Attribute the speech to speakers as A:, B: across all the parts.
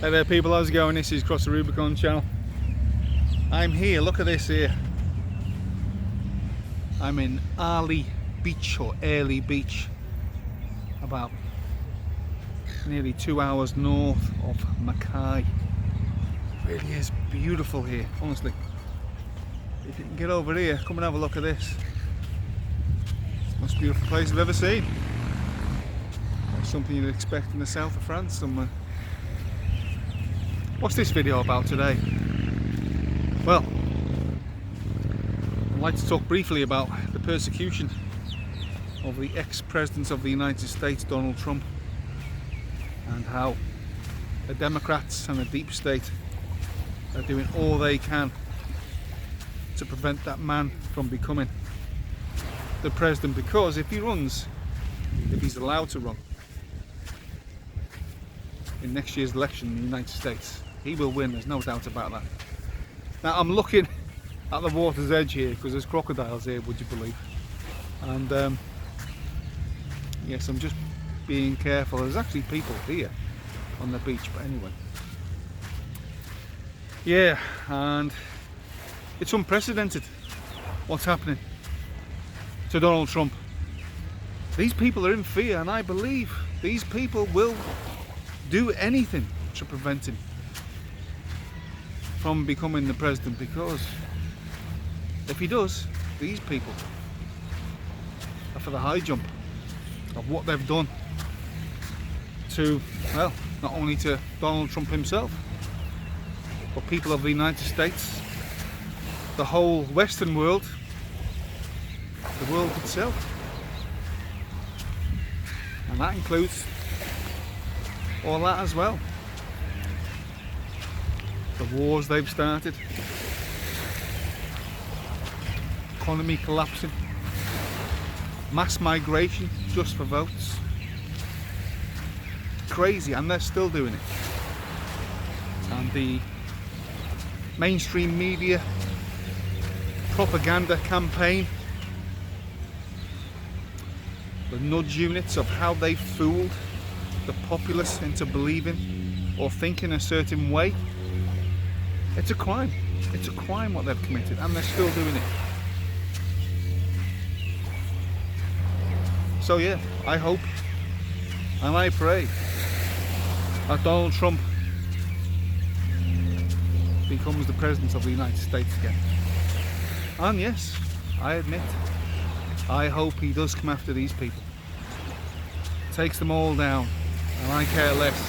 A: Hey there people, how's it going? This is Cross the Rubicon channel. I'm here, look at this here. I'm in Arley Beach, or Airlie Beach, about nearly 2 hours north of Mackay. Really is beautiful here, honestly. If you can get over here, come and have a look at this. It's the most beautiful place I've ever seen. It's something you'd expect in the south of France somewhere. What's this video about today? Well, I'd like to talk briefly about the persecution of the ex-president of the United States, Donald Trump, and how the Democrats and the deep state are doing all they can to prevent that man from becoming the president, because if he runs, if he's allowed to run in next year's election in the United States, he will win, there's no doubt about that. Now I'm looking at the water's edge here because there's crocodiles here, would you believe? And yes, I'm just being careful. There's actually people here on the beach, but anyway. Yeah, and it's unprecedented what's happening to Donald Trump. These people are in fear, and I believe these people will do anything to prevent him from becoming the president, because if he does, these people are for the high jump of what they've done to, well, not only to Donald Trump himself, but people of the United States, the whole Western world, the world itself. And that includes all that as well. The wars they've started, economy collapsing, mass migration just for votes. Crazy, and they're still doing it. And the mainstream media propaganda campaign, the nudge units of how they fooled the populace into believing or thinking a certain way. It's a crime. It's a crime what they've committed, and they're still doing it. So yeah, I hope and I pray that Donald Trump becomes the president of the United States again. And yes, I admit, I hope he does come after these people, takes them all down, and I care less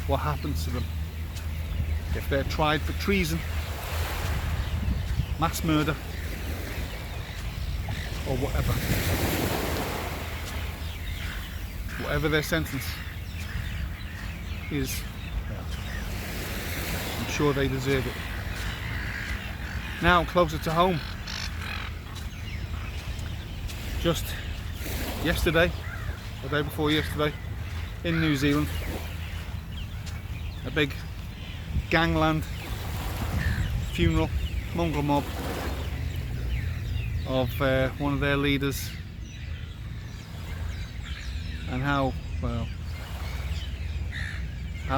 A: what happens to them. If they're tried for treason, mass murder, or whatever their sentence is, I'm sure they deserve it. Now, closer to home, just yesterday, the day before yesterday, in New Zealand, a big gangland funeral, mongrel mob of one of their leaders, and how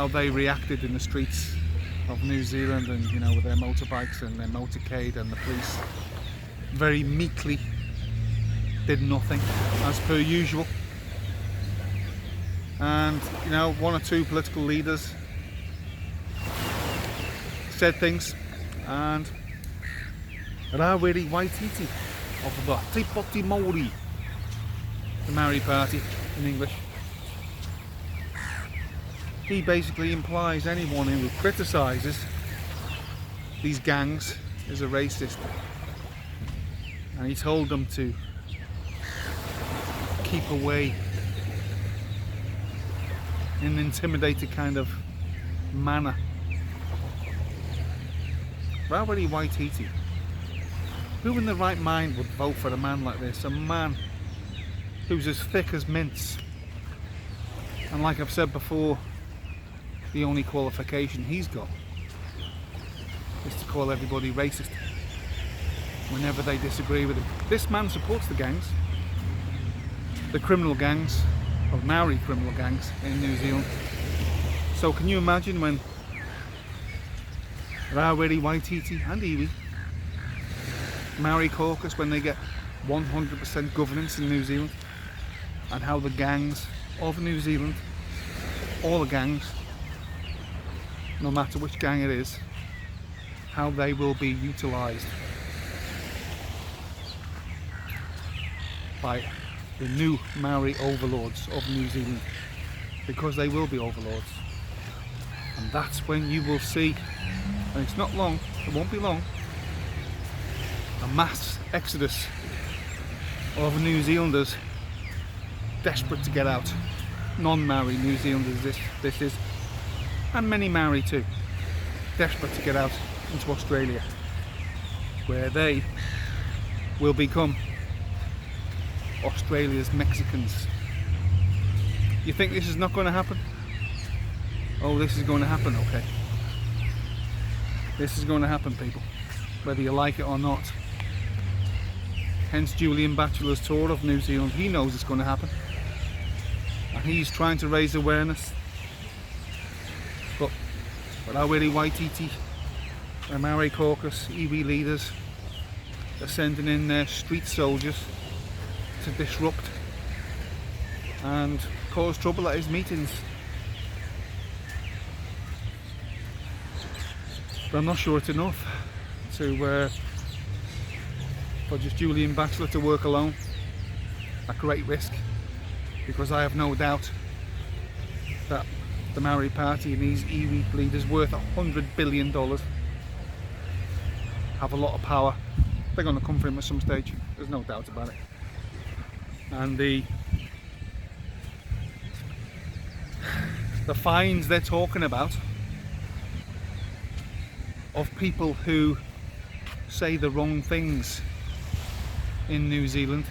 A: they reacted in the streets of New Zealand, and you know, with their motorbikes and their motorcade, and the police very meekly did nothing as per usual. And you know, one or two political leaders said things, and Rawiri Waititi of the Te Poti Maori, the Maori party in English, he basically implies anyone who criticises these gangs is a racist, and he told them to keep away in an intimidated kind of manner. Rawiri Waititi, who in the right mind would vote for a man like this? A man who's as thick as mince, and like I've said before, the only qualification he's got is to call everybody racist whenever they disagree with him. This man supports the gangs, the criminal gangs, of Maori criminal gangs in New Zealand, So can you imagine when Rawiri Waititi and iwi, Maori caucus, when they get 100% governance in New Zealand, and how the gangs of New Zealand, all the gangs, no matter which gang it is, how they will be utilised by the new Maori overlords of New Zealand, because they will be overlords. And that's when you will see, and it's not long, it won't be long, a mass exodus of New Zealanders desperate to get out. Non-Maori New Zealanders this is, and many Maori too, desperate to get out into Australia, where they will become Australia's Mexicans. You think this is not going to happen? Oh, this is going to happen, okay. This is going to happen, people, whether you like it or not. Hence Julian Batchelor's tour of New Zealand. He knows it's going to happen, and he's trying to raise awareness. But Rawiri Waititi, the Maori caucus, iwi leaders, are sending in their street soldiers to disrupt and cause trouble at his meetings. But I'm not sure it's enough for just Julian Batchelor to work alone at great risk, because I have no doubt that the Maori Party and these iwi leaders worth $100 billion have a lot of power. They're going to come for him at some stage, there's no doubt about it. And the fines they're talking about of people who say the wrong things in New Zealand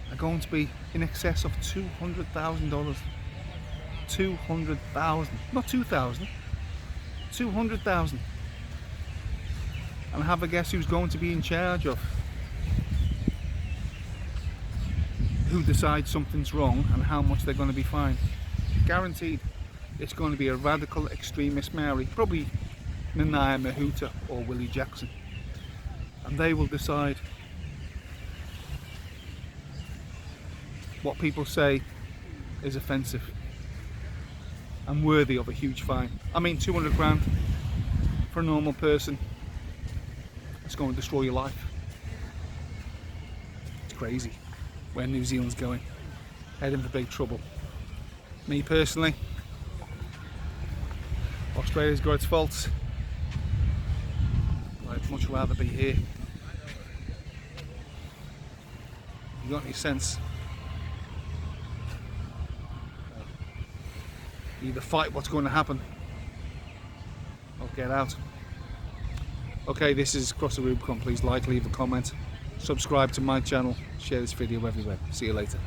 A: are going to be in excess of $200,000. 200,000, not 2,000, 200,000. And have a guess who's going to be in charge of who decides something's wrong and how much they're going to be fined. Guaranteed it's going to be a radical extremist Maori, probably Nanaia Mahuta or Willie Jackson, and they will decide what people say is offensive and worthy of a huge fine. I mean, 200 grand for a normal person, it's going to destroy your life. It's crazy where New Zealand's going, heading for big trouble. Me personally, Australia's got its faults. I'd much rather be here. You got any sense? Either fight what's going to happen or get out. Okay, this is Cross the Rubicon. Please like, leave a comment, subscribe to my channel, share this video everywhere. See you later.